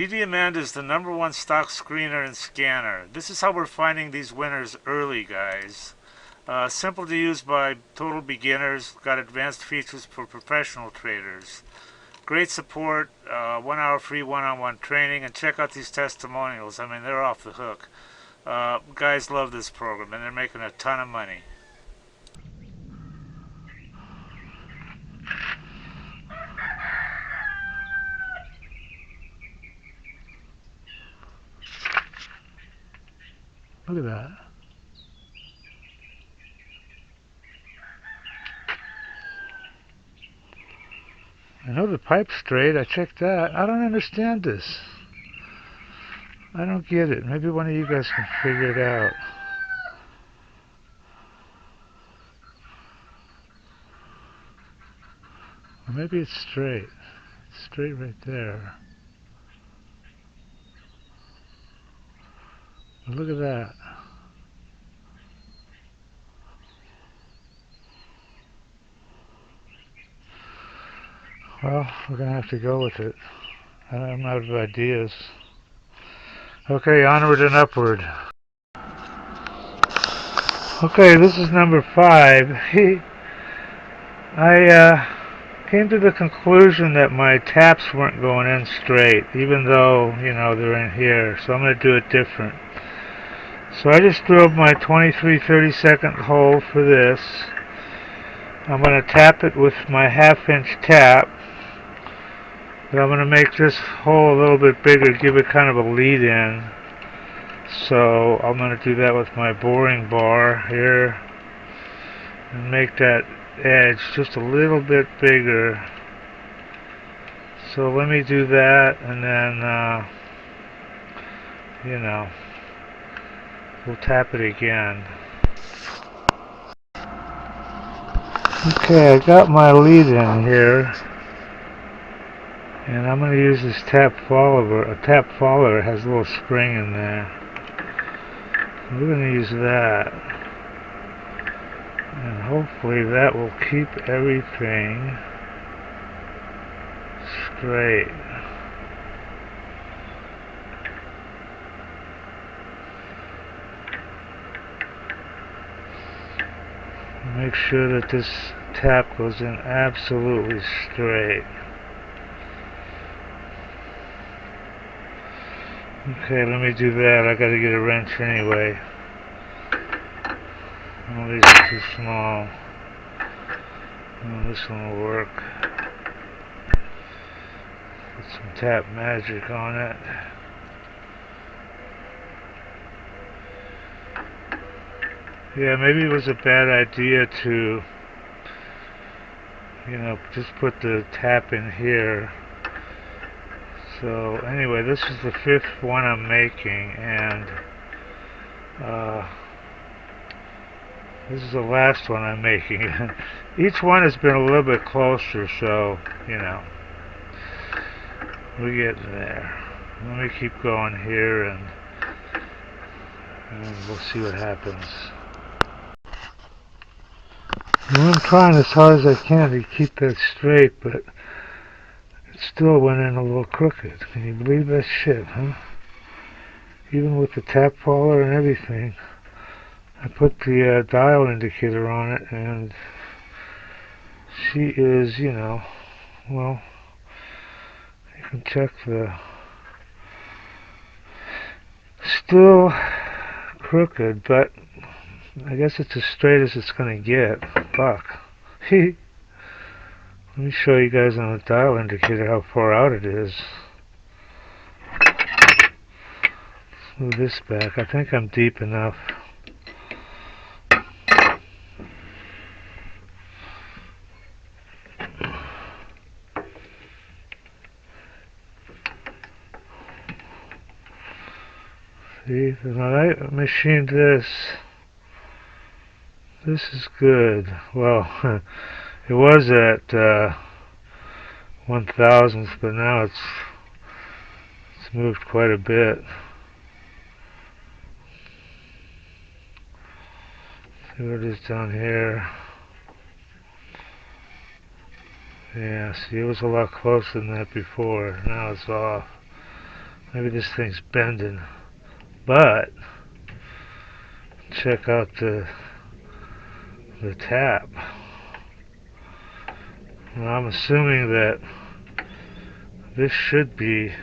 DDAmanda is the #1 stock screener and scanner. This is how we're finding these winners early, guys. Simple to use by total beginners. Got advanced features for professional traders. Great support, 1 hour free one-on-one training, and check out these testimonials. I mean, they're off the hook. Guys love this program, and they're making a ton of money. Look at that. I know the pipe's straight. I checked that. I don't understand this. I don't get it. Maybe one of you guys can figure it out. Or maybe it's straight. It's straight right there. But look at that. Well, we're going to have to go with it. I'm out of ideas. Okay, onward and upward. Okay, this is number 5. I came to the conclusion that my taps weren't going in straight, even though, they're in here. So I'm going to do it different. So I just drilled my 23 32nd hole for this. I'm going to tap it with my 1/2 inch tap. But I'm going to make this hole a little bit bigger, give it kind of a lead in. So I'm going to do that with my boring bar here and make that edge just a little bit bigger. So let me do that, and then we'll tap it again. Okay, I got my lead in here, and I'm going to use this tap follower. A tap follower has a little spring in there. We're going to use that, and hopefully that will keep everything straight. Make sure that this tap goes in absolutely straight. Okay, let me do that. I gotta get a wrench anyway. Oh, these are too small. Oh, this one will work. Put some tap magic on it. Yeah, maybe it was a bad idea to, just put the tap in here. So anyway, this is the 5th one I'm making, and this is the last one I'm making. Each one has been a little bit closer, so we're getting there. Let me keep going here, and we'll see what happens. Well, I'm trying as hard as I can to keep that straight, but it still went in a little crooked. Can you believe that shit, huh? Even with the tap follower and everything. I put the dial indicator on it, and she is, well, you can check the... Still crooked, but I guess it's as straight as it's going to get. Fuck. Let me show you guys on the dial indicator how far out it is. Let's move this back. I think I'm deep enough. See, when I machined this, this is good. Well, it was at 1/1000th, but now it's moved quite a bit. See what it is down here. Yeah, see, it was a lot closer than that before. Now it's off. Maybe this thing's bending. But check out the tap. Well, I'm assuming that this should be,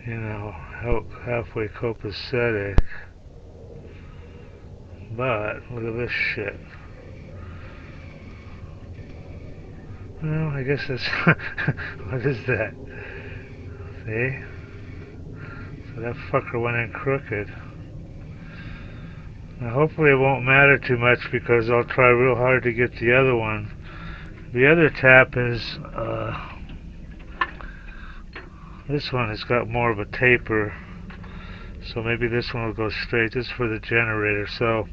halfway copacetic. But look at this shit. Well, I guess that's what is that? See? So that fucker went in crooked. Now hopefully it won't matter too much because I'll try real hard to get the other one. The other tap is this one has got more of a taper, so maybe this one will go straight. This is for the generator. So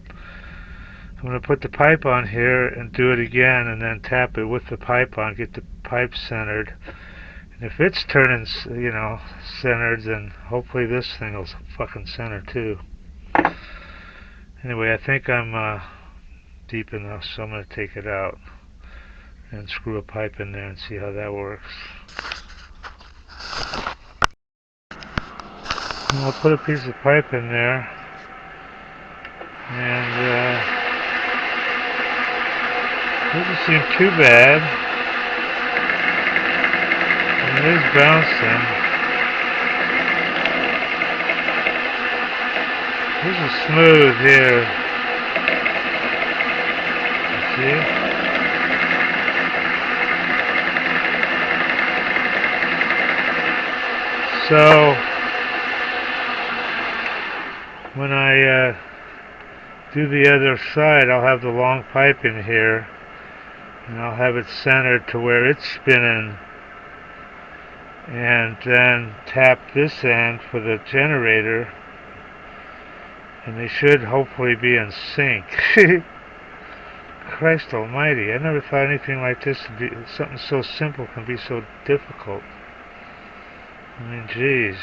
I'm going to put the pipe on here and do it again, and then tap it with the pipe on, get the pipe centered. And if it's turning, centered, then hopefully this thing will fucking center too. Anyway, I think I'm deep enough, so I'm going to take it out and screw a pipe in there and see how that works. And I'll put a piece of pipe in there, and doesn't seem too bad. And it is bouncing. This is smooth here. See? So when I do the other side, I'll have the long pipe in here, and I'll have it centered to where it's spinning, and then tap this end for the generator, and they should hopefully be in sync. Christ almighty, I never thought anything like this would be, something so simple can be so difficult. I mean, geez,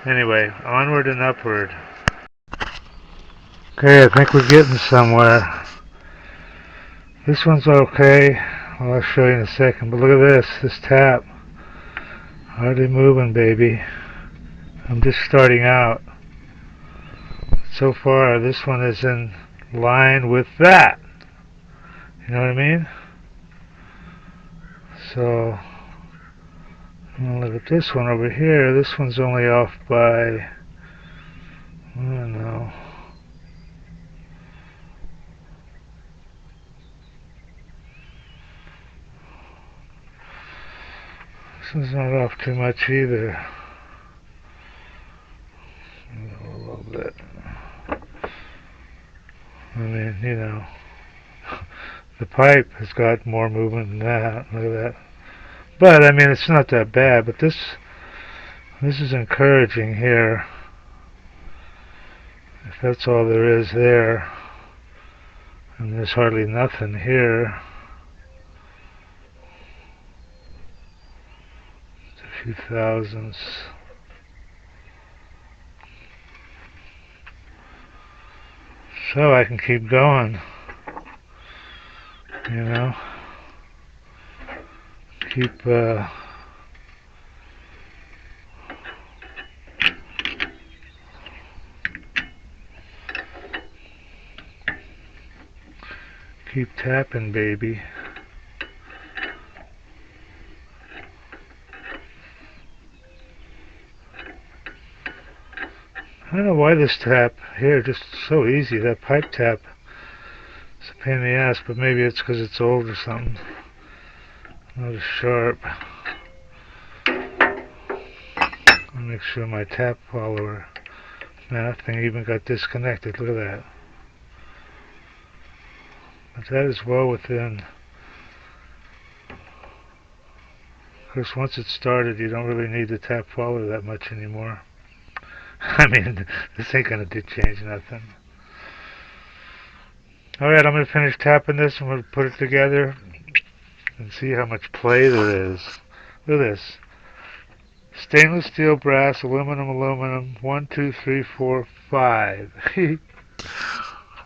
Anyway, onward and upward. Okay, I think we're getting somewhere. This one's okay. Well, I'll show you in a second, but look at this tap. Hardly moving, baby. I'm just starting out. So far, this one is in line with that. You know what I mean? So, I'm going to look at this one over here. This one's only off by, I don't know. This one's not off too much either. A little bit. I mean, the pipe has got more movement than that. Look at that. But I mean, it's not that bad. But this is encouraging here. If that's all there is there, and there's hardly nothing here. It's a few thousandths. So I can keep going, keep keep tapping, baby. I don't know why this tap here just so easy. That pipe tap is a pain in the ass, but maybe it's because it's old or something. Not as sharp. I'll make sure my tap follower. Man, that thing even got disconnected. Look at that. But that is well within. Of course, once it's started, you don't really need the tap follower that much anymore. I mean, this ain't gonna change nothing. Alright, I'm gonna finish tapping this. I'm gonna put it together and see how much play there is. Look at this. Stainless steel, brass, aluminum, 1, 2, 3, 4, 5.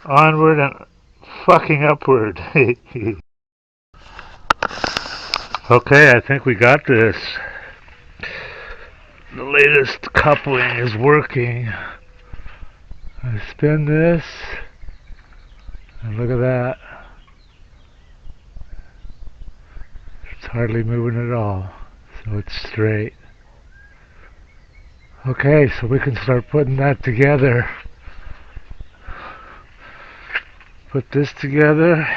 Onward and fucking upward. Okay, I think we got this. the latest coupling is working. I spin this, and look at that. It's hardly moving at all, so it's straight. Okay, so we can start putting that together. Put this together.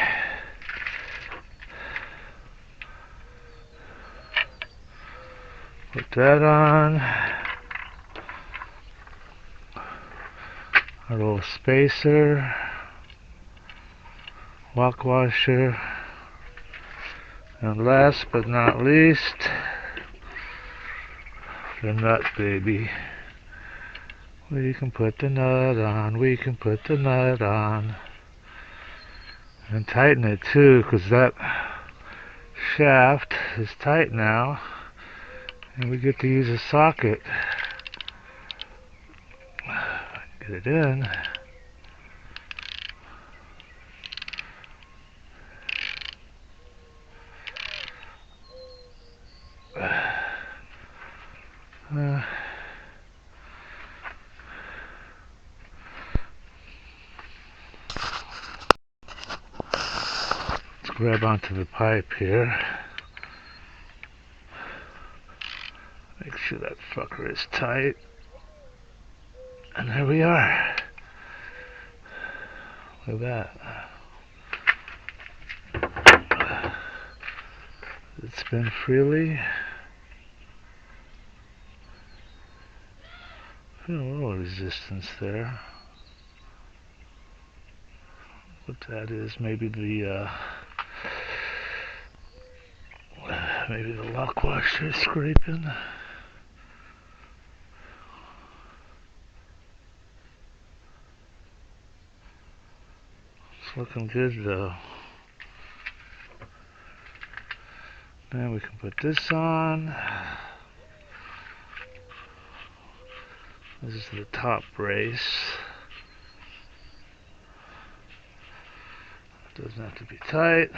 Put that on. Our little spacer. Lock washer. And last but not least, the nut, baby. We can put the nut on. We can put the nut on. And tighten it too, because that shaft is tight now. And we get to use a socket. Get it in. Let's grab onto the pipe here. Make sure that fucker is tight. And there we are. Look at that. Does it spin freely? Feel a little resistance there. What that is, maybe the lock washer is scraping. It's looking good though. Now we can put this on. This is the top brace. It doesn't have to be tight.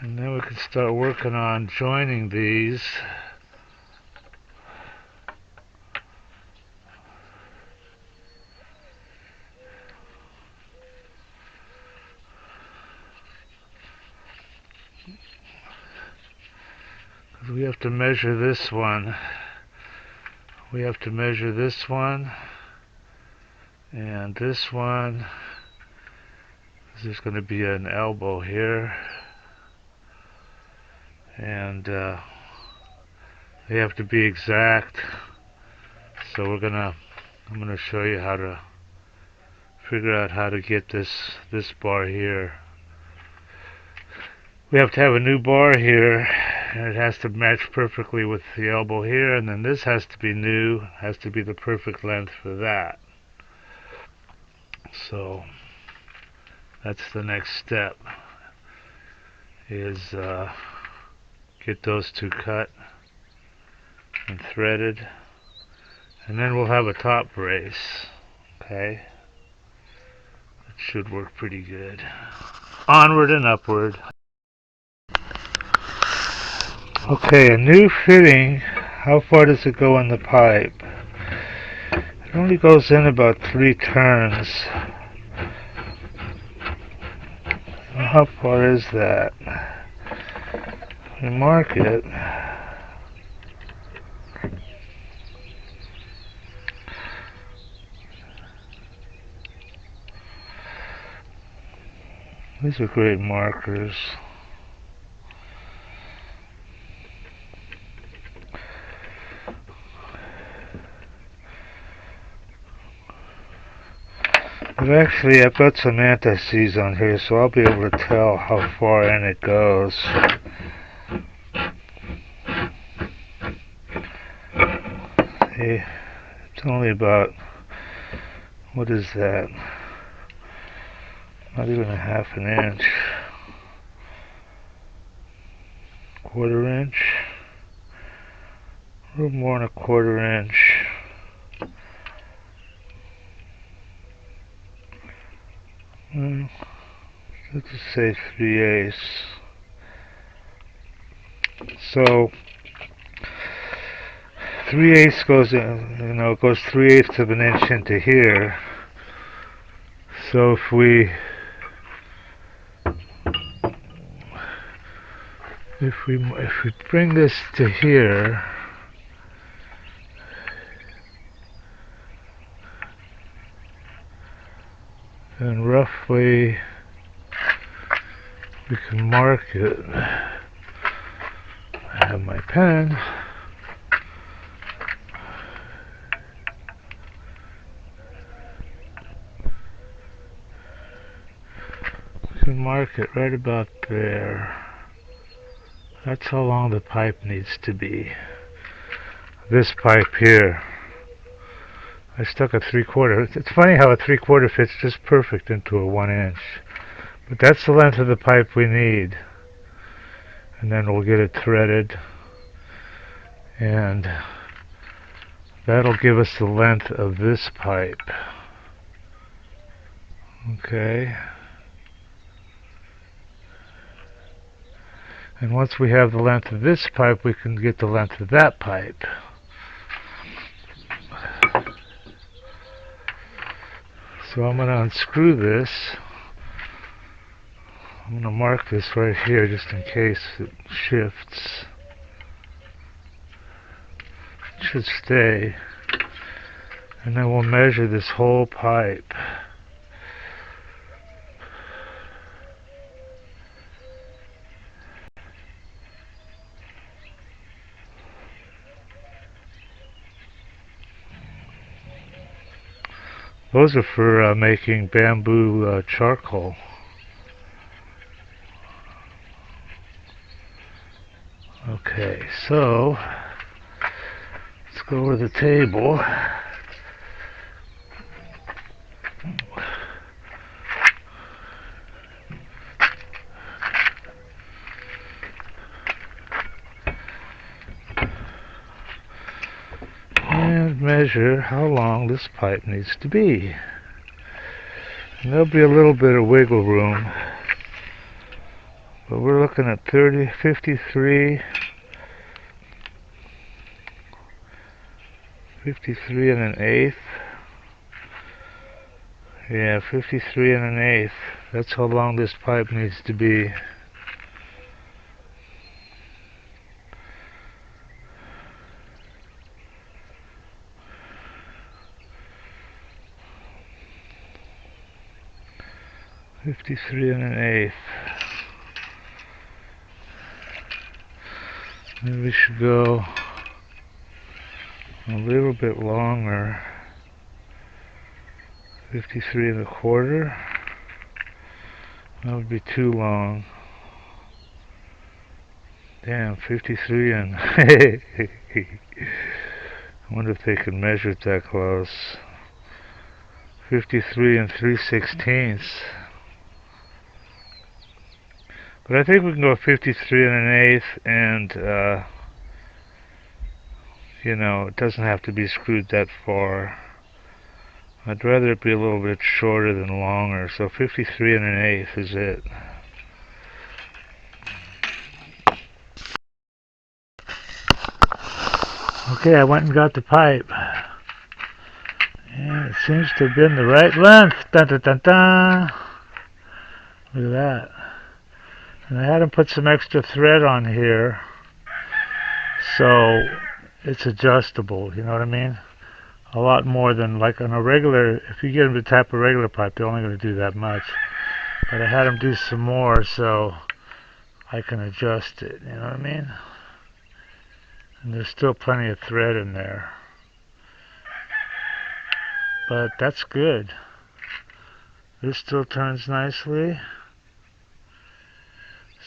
And then we can start working on joining these. Because we have to measure this one. We have to measure this one and this one. There's going to be an elbow here, and they have to be exact. So I'm gonna show you how to figure out how to get this bar here. We have to have a new bar here, and it has to match perfectly with the elbow here, and then this has to be new, has to be the perfect length for that. So that's the next step, is get those two cut and threaded, and then we'll have a top brace. Okay, it should work pretty good. Onward and upward. Okay, a new fitting. How far does it go in the pipe? It only goes in about 3 turns. How far is that? We mark it. These are great markers. But actually, I've got some anti-seize on here, so I'll be able to tell how far in it goes. See, it's only about, what is that? Not even a half an inch. Quarter inch. A little more than a quarter inch. Let's just say 3/8. So 3/8 goes in, goes 3/8 of an inch into here. So if we bring this to here, then roughly we can mark it. I have my pen. We can mark it right about there. That's how long the pipe needs to be. This pipe here, I stuck a 3/4. It's funny how a 3/4 fits just perfect into a 1 inch. But that's the length of the pipe we need. And then we'll get it threaded. And that'll give us the length of this pipe. Okay. And once we have the length of this pipe, we can get the length of that pipe. So I'm going to unscrew this. I'm going to mark this right here just in case it shifts. It should stay. And then we'll measure this whole pipe. Those are for making bamboo charcoal. Okay, so let's go over the table. And measure how long this pipe needs to be. And there'll be a little bit of wiggle room, but we're looking at 53 and an eighth. Yeah, 53 and an eighth. That's how long this pipe needs to be. $53 and an eighth. Maybe we should go a little bit longer. 53 and a quarter. That would be too long. Damn, 53 and I wonder if they can measure it that close. 53 and 3/16. But I think we can go 53 and an eighth, and it doesn't have to be screwed that far. I'd rather it be a little bit shorter than longer, so 53 and an eighth is it. Okay, I went and got the pipe. And it seems to have been the right length. Dun, dun, dun, dun. Look at that. And I had him put some extra thread on here, so it's adjustable, you know what I mean? A lot more than like on a regular. If you get them to tap a regular pipe, they're only going to do that much. But I had them do some more so I can adjust it, you know what I mean? And there's still plenty of thread in there. But that's good. This still turns nicely.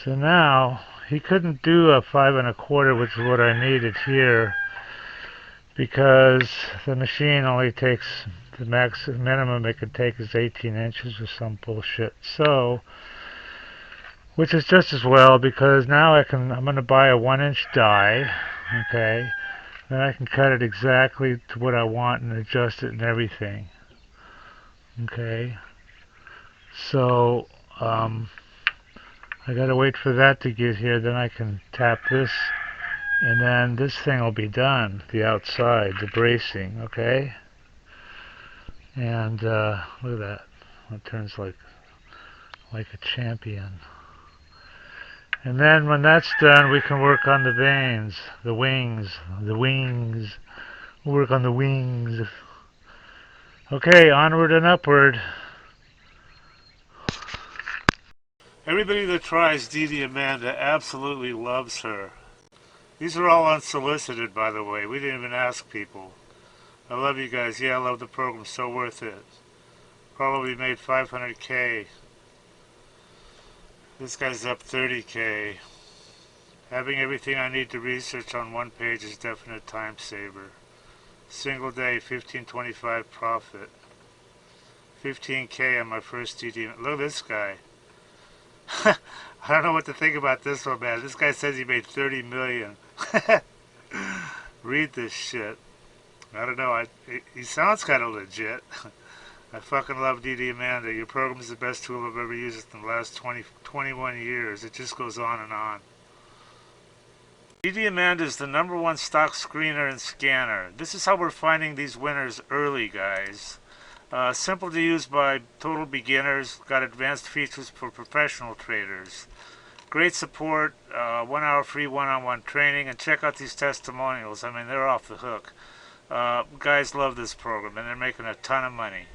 So now, he couldn't do a 5 1/4, which is what I needed here, because the machine only takes, the minimum it can take is 18 inches or some bullshit. So, which is just as well, because now I'm going to buy a 1-inch die, okay, then I can cut it exactly to what I want and adjust it and everything, okay. So, I gotta wait for that to get here, then I can tap this And then this thing will be done, the outside, the bracing, okay? And look at that. It turns like a champion. And then when that's done, we can work on the veins, the wings. We'll work on the wings. Okay, onward and upward. Everybody that tries DDAmanda absolutely loves her. These are all unsolicited, by the way. We didn't even ask people. I love you guys. Yeah, I love the program. So worth it. Probably made 500K. This guy's up 30K. Having everything I need to research on one page is definite time saver. Single day, 1525 profit. 15K on my first DD. Look at this guy. I don't know what to think about this one, man. This guy says he made 30 million. Read this shit. I don't know. He sounds kind of legit. I fucking love DDAmanda. Your program is the best tool I've ever used in the last 21 years. It just goes on and on. DDAmanda is the #1 stock screener and scanner. This is how we're finding these winners early, guys. Simple to use by total beginners. Got advanced features for professional traders. Great support, 1 hour free one-on-one training, and check out these testimonials. I mean, they're off the hook. Guys love this program, and they're making a ton of money.